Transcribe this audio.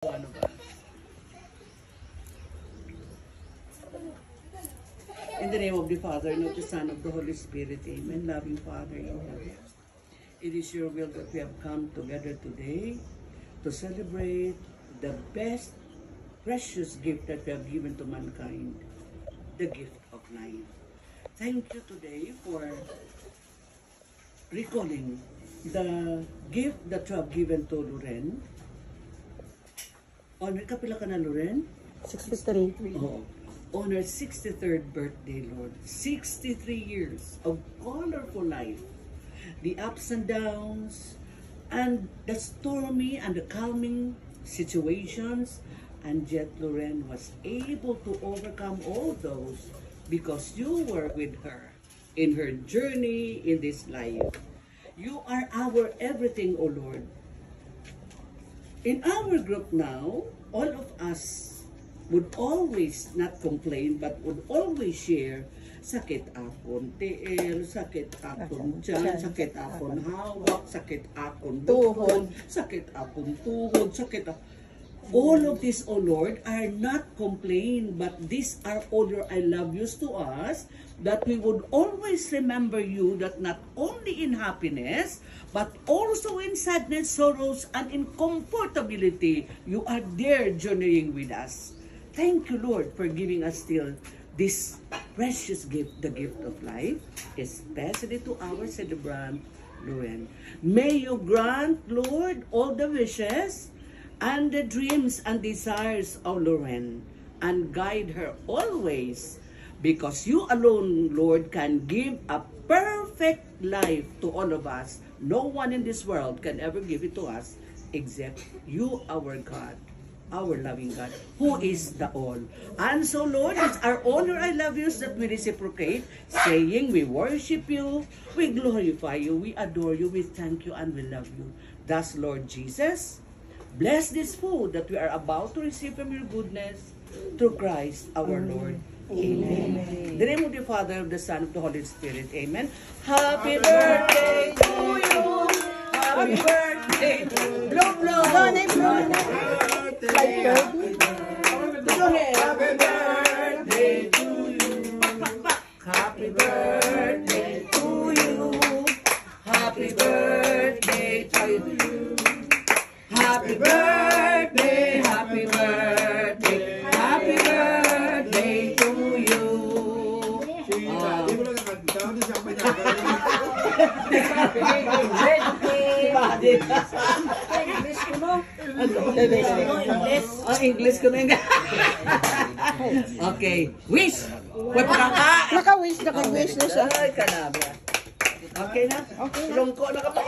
Ano ba? In the name of the Father, and of the Son, of the Holy Spirit, Amen. Loving Father in heaven, it is your will that we have come together today to celebrate the best, precious gift that we have given to mankind, the gift of life. Thank you today for recalling the gift that you have given to Loren. Honor, kapila ka na, Loren? 63. Oo. On her 63rd birthday, Lord. 63 years of colorful life. The ups and downs, and the stormy and the calming situations. And yet, Loren was able to overcome all those because you were with her in her journey in this life. You are our everything, O Lord. In our group now, all of us would always not complain but would always share, sakit akon tiil, sakit akon tiyan, sakit akon hawak, sakit akon tuhod, sakit akon tuhod, sakit akon. All of this, O Lord, are not complain, but these are all your I love yous to us, that we would always remember you, that not only in happiness, but also in sadness, sorrows, and in comfortability, you are there journeying with us. Thank you, Lord, for giving us still this precious gift, the gift of life, especially to our celebrant, Loren. May you grant, Lord, all the wishes and the dreams and desires of Loren, and guide her always, because you alone, Lord, can give a perfect life to all of us. No one in this world can ever give it to us except you, our God, our loving God, who is the all. And so, Lord, it's our honor, I love you, that we reciprocate, saying we worship you, we glorify you, we adore you, we thank you, and we love you. Thus, Lord Jesus, bless this food that we are about to receive from your goodness through Christ our Lord. Amen. In the name of the Father, of the Son, of the Holy Spirit. Amen. Happy birthday to you. Happy birthday to you. Blow, blow. Happy birthday. Go ahead. Happy birthday to you. Happy birthday to you. Happy birthday to you. Happy birthday, happy birthday, happy birthday to you. English ko na. Okay, wish. Naka-wish na siya. Ay, kanabra. Okay na? Okay. Lungko na ka pa.